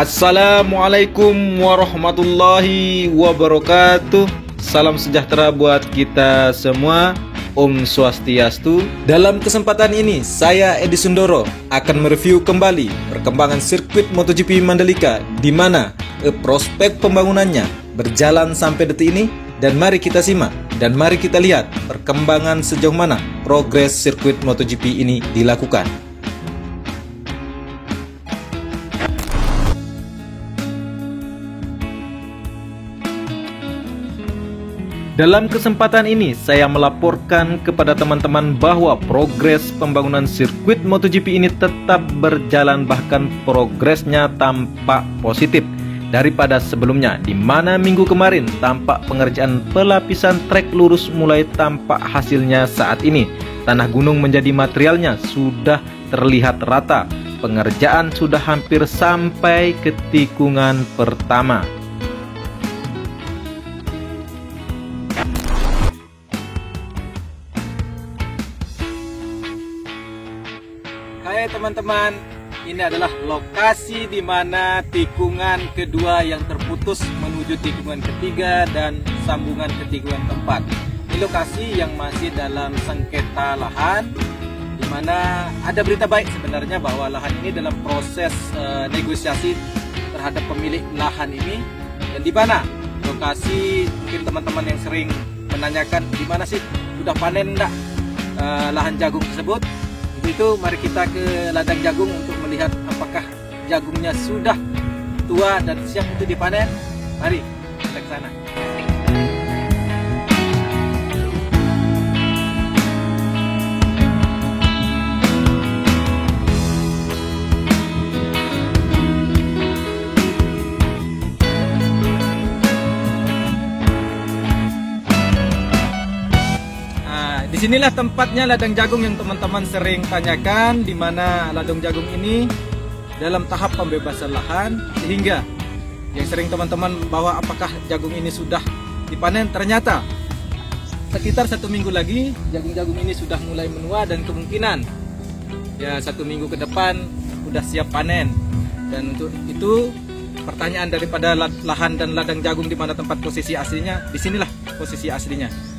Assalamualaikum warahmatullahi wabarakatuh. Salam sejahtera buat kita semua. Om Swastiastu. Dalam kesempatan ini, saya Edi Sundoro akan mereview kembali perkembangan sirkuit MotoGP Mandalika, di mana prospek pembangunannya berjalan sampai detik ini. Dan mari kita simak dan mari kita lihat perkembangan sejauh mana progres sirkuit MotoGP ini dilakukan. Dalam kesempatan ini, saya melaporkan kepada teman-teman bahwa progres pembangunan sirkuit MotoGP ini tetap berjalan, bahkan progresnya tampak positif daripada sebelumnya, di mana minggu kemarin tampak pengerjaan pelapisan trek lurus mulai tampak hasilnya saat ini. Tanah gunung menjadi materialnya sudah terlihat rata. Pengerjaan sudah hampir sampai ke tikungan pertama. Hai teman-teman, ini adalah lokasi di mana tikungan kedua yang terputus menuju tikungan ketiga dan sambungan ke tikungan keempat. Ini lokasi yang masih dalam sengketa lahan, di mana ada berita baik sebenarnya bahwa lahan ini dalam proses negosiasi terhadap pemilik lahan ini. Dan di mana lokasi, mungkin teman-teman yang sering menanyakan di mana sih sudah panen enggak lahan jagung tersebut. Itu mari kita ke ladang jagung untuk melihat apakah jagungnya sudah tua dan siap untuk dipanen. Mari kita ke sana. Disinilah tempatnya ladang jagung yang teman-teman sering tanyakan, di mana ladang jagung ini dalam tahap pembebasan lahan, sehingga yang sering teman-teman bahwa apakah jagung ini sudah dipanen. Ternyata sekitar 1 minggu lagi jagung-jagung ini sudah mulai menua, dan kemungkinan ya 1 minggu ke depan sudah siap panen. Dan untuk itu pertanyaan daripada lahan dan ladang jagung di mana tempat posisi aslinya, disinilah posisi aslinya.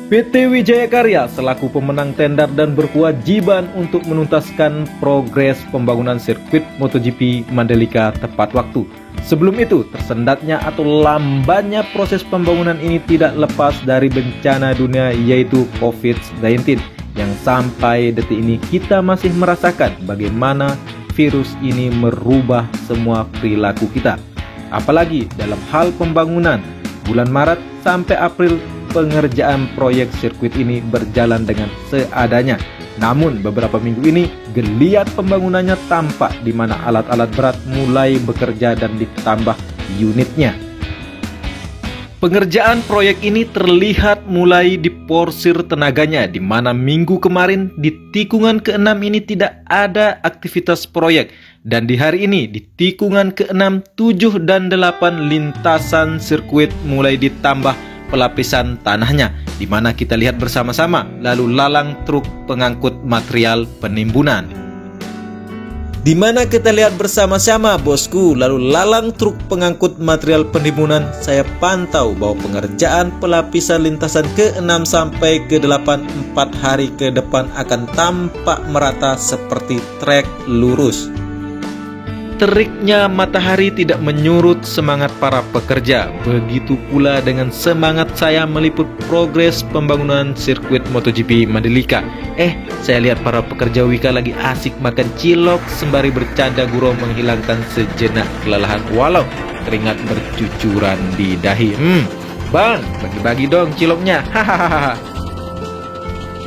PT Wijaya Karya selaku pemenang tender dan berkewajiban untuk menuntaskan progres pembangunan sirkuit MotoGP Mandalika tepat waktu. Sebelum itu, tersendatnya atau lambannya proses pembangunan ini tidak lepas dari bencana dunia, yaitu COVID-19, yang sampai detik ini kita masih merasakan bagaimana virus ini merubah semua perilaku kita. Apalagi dalam hal pembangunan, bulan Maret sampai April pengerjaan proyek sirkuit ini berjalan dengan seadanya. Namun beberapa minggu ini geliat pembangunannya tampak, di mana alat-alat berat mulai bekerja dan ditambah unitnya. Pengerjaan proyek ini terlihat mulai diporsir tenaganya, di mana minggu kemarin di tikungan ke-6 ini tidak ada aktivitas proyek. Dan di hari ini di tikungan ke-6, 7, dan 8 lintasan sirkuit mulai ditambah pelapisan tanahnya, di mana kita lihat bersama-sama lalu lalang truk pengangkut material penimbunan. Di mana kita lihat bersama-sama bosku, lalu lalang truk pengangkut material penimbunan. Saya pantau bahwa pengerjaan pelapisan lintasan ke-6 sampai ke-8 4 hari ke depan akan tampak merata seperti trek lurus. Teriknya matahari tidak menyurut semangat para pekerja. Begitu pula dengan semangat saya meliput progres pembangunan sirkuit MotoGP Mandalika. Saya lihat para pekerja Wika lagi asik makan cilok sembari bercanda gurau menghilangkan sejenak kelelahan walau keringat bercucuran di dahi. Bang, bagi-bagi dong ciloknya. Hahaha.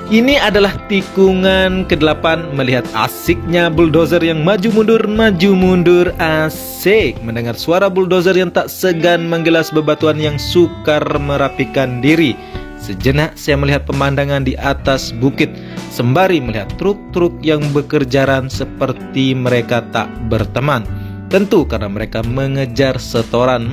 Ini adalah tikungan ke-8, melihat asiknya bulldozer yang maju mundur, asik mendengar suara bulldozer yang tak segan menggelas bebatuan yang sukar merapikan diri. Sejenak saya melihat pemandangan di atas bukit, sembari melihat truk-truk yang berkejaran seperti mereka tak berteman. Tentu karena mereka mengejar setoran.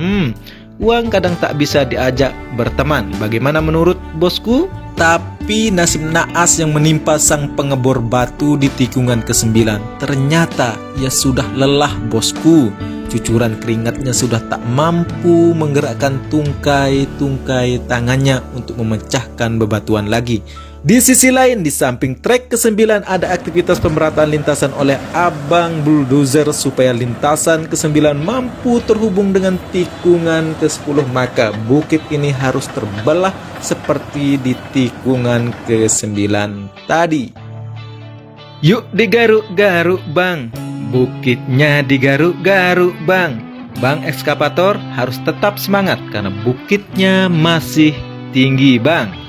Uang kadang tak bisa diajak berteman. Bagaimana menurut bosku? Tapi Tapi nasib naas yang menimpa sang pengebor batu di tikungan ke-9. Ternyata ia sudah lelah, bosku. Cucuran keringatnya sudah tak mampu menggerakkan tungkai-tungkai tangannya untuk memecahkan bebatuan lagi. Di sisi lain, di samping trek ke-9 ada aktivitas pemerataan lintasan oleh Abang Bulldozer supaya lintasan ke-9 mampu terhubung dengan tikungan ke-10. Maka bukit ini harus terbelah seperti di tikungan ke-9 tadi. Yuk digaruk-garuk, Bang. Bukitnya digaruk-garuk, Bang. Bang ekskavator harus tetap semangat karena bukitnya masih tinggi, Bang.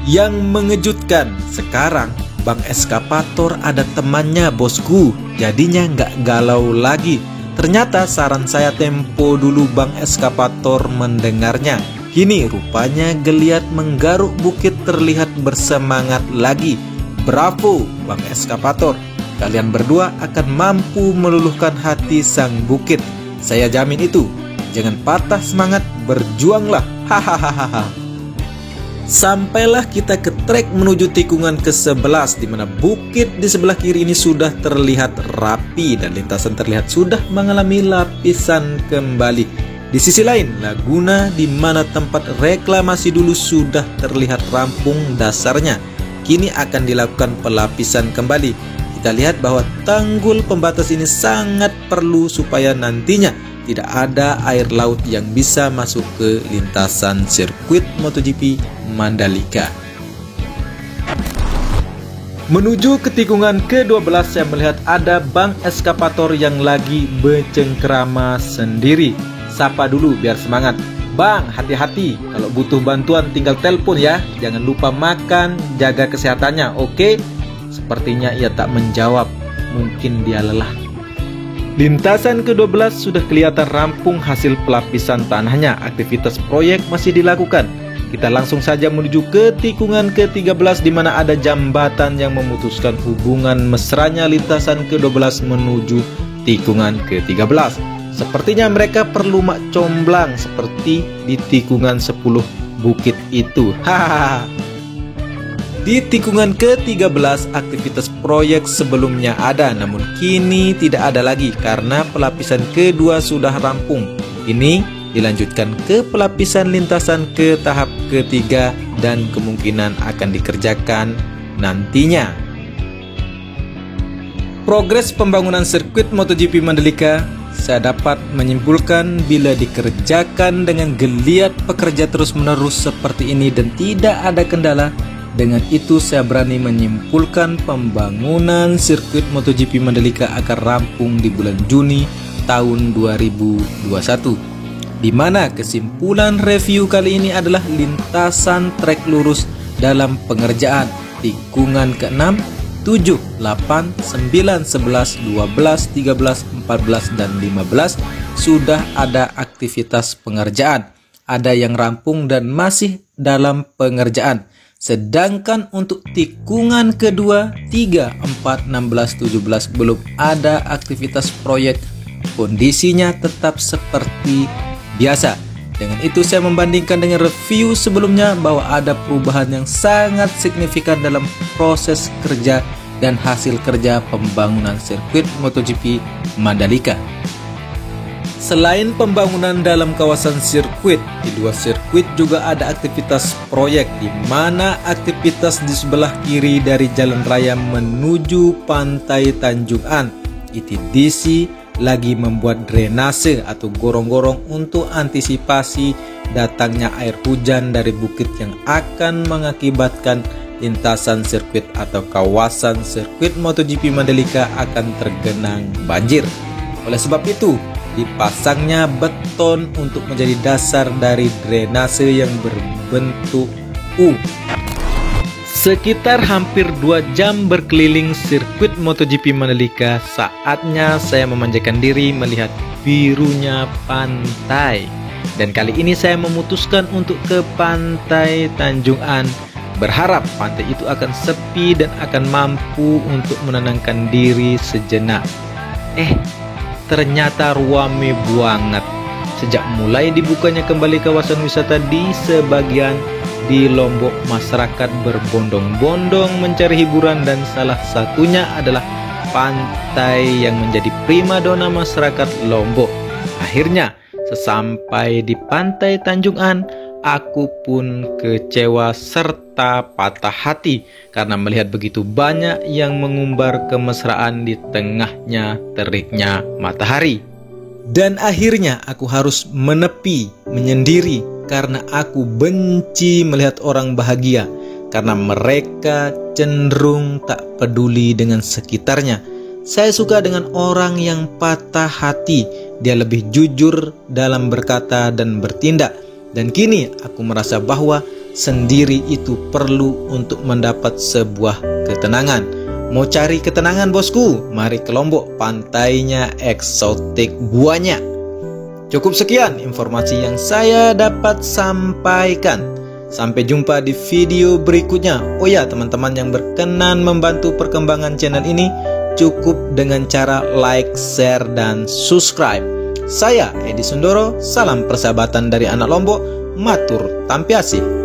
Yang mengejutkan, sekarang Bang ekskavator ada temannya, bosku. Jadinya nggak galau lagi. Ternyata saran saya tempo dulu Bang ekskavator mendengarnya. Kini rupanya geliat menggaruk bukit terlihat bersemangat lagi. Bravo Bang ekskavator. Kalian berdua akan mampu meluluhkan hati sang bukit. Saya jamin itu. Jangan patah semangat, berjuanglah. Hahaha. Sampailah kita ke trek menuju tikungan ke-11, di mana bukit di sebelah kiri ini sudah terlihat rapi dan lintasan terlihat sudah mengalami lapisan kembali. Di sisi lain, Laguna di mana tempat reklamasi dulu sudah terlihat rampung dasarnya. Kini akan dilakukan pelapisan kembali. Kita lihat bahwa tanggul pembatas ini sangat perlu supaya nantinya tidak ada air laut yang bisa masuk ke lintasan sirkuit MotoGP Mandalika. Menuju ke tikungan ke-12, saya melihat ada Bang ekskavator yang lagi bercengkrama sendiri. Sapa dulu biar semangat. Bang, hati-hati. Kalau butuh bantuan tinggal telepon ya. Jangan lupa makan, jaga kesehatannya, oke? Sepertinya ia tak menjawab. Mungkin dia lelah. Lintasan ke-12 sudah kelihatan rampung hasil pelapisan tanahnya. Aktivitas proyek masih dilakukan. Kita langsung saja menuju ke tikungan ke-13 di mana ada jambatan yang memutuskan hubungan mesranya lintasan ke-12 menuju tikungan ke-13. Sepertinya mereka perlu mak comblang seperti di tikungan 10 bukit itu. Hahaha. Di tikungan ke-13, aktivitas proyek sebelumnya ada, namun kini tidak ada lagi karena pelapisan kedua sudah rampung. Ini dilanjutkan ke pelapisan lintasan ke tahap ketiga dan kemungkinan akan dikerjakan nantinya. Progres pembangunan sirkuit MotoGP Mandalika saya dapat menyimpulkan bila dikerjakan dengan geliat pekerja terus-menerus seperti ini dan tidak ada kendala. Dengan itu saya berani menyimpulkan pembangunan sirkuit MotoGP Mandalika akan rampung di bulan Juni tahun 2021. Di mana kesimpulan review kali ini adalah lintasan trek lurus dalam pengerjaan tikungan ke-6, 7, 8, 9, 11, 12, 13, 14, dan 15 sudah ada aktivitas pengerjaan. Ada yang rampung dan masih dalam pengerjaan. Sedangkan untuk tikungan kedua, 3, 4, 16, 17 belum ada aktivitas proyek. Kondisinya tetap seperti biasa. Dengan itu saya membandingkan dengan review sebelumnya bahwa ada perubahan yang sangat signifikan dalam proses kerja dan hasil kerja pembangunan sirkuit MotoGP Mandalika. Selain pembangunan dalam kawasan sirkuit, di dua sirkuit juga ada aktivitas proyek di mana aktivitas di sebelah kiri dari jalan raya menuju Pantai Tanjung An. ITDC lagi membuat drainase atau gorong-gorong untuk antisipasi datangnya air hujan dari bukit yang akan mengakibatkan lintasan sirkuit atau kawasan sirkuit MotoGP Mandalika akan tergenang banjir. Oleh sebab itu, dipasangnya beton untuk menjadi dasar dari drainase yang berbentuk U. Sekitar hampir 2 jam berkeliling sirkuit MotoGP Mandalika, saatnya saya memanjakan diri melihat birunya pantai. Dan kali ini saya memutuskan untuk ke Pantai Tanjung An, berharap pantai itu akan sepi dan akan mampu untuk menenangkan diri sejenak. Ternyata rame banget. Sejak mulai dibukanya kembali kawasan wisata di sebagian Di Lombok masyarakat berbondong-bondong mencari hiburan dan salah satunya adalah pantai yang menjadi primadona masyarakat Lombok. Akhirnya, sesampai di pantai Tanjung An, aku pun kecewa serta patah hati karena melihat begitu banyak yang mengumbar kemesraan di tengahnya teriknya matahari. Dan akhirnya aku harus menepi, menyendiri karena aku benci melihat orang bahagia karena mereka cenderung tak peduli dengan sekitarnya. Saya suka dengan orang yang patah hati, dia lebih jujur dalam berkata dan bertindak. Dan kini aku merasa bahwa sendiri itu perlu untuk mendapat sebuah ketenangan. Mau cari ketenangan bosku? Mari ke Lombok, pantainya eksotik buahnya. Cukup sekian informasi yang saya dapat sampaikan. Sampai jumpa di video berikutnya. Oh ya, teman-teman yang berkenan membantu perkembangan channel ini, cukup dengan cara like, share, dan subscribe. Saya Edi Sundoro, salam persahabatan dari anak Lombok, matur tampiasih.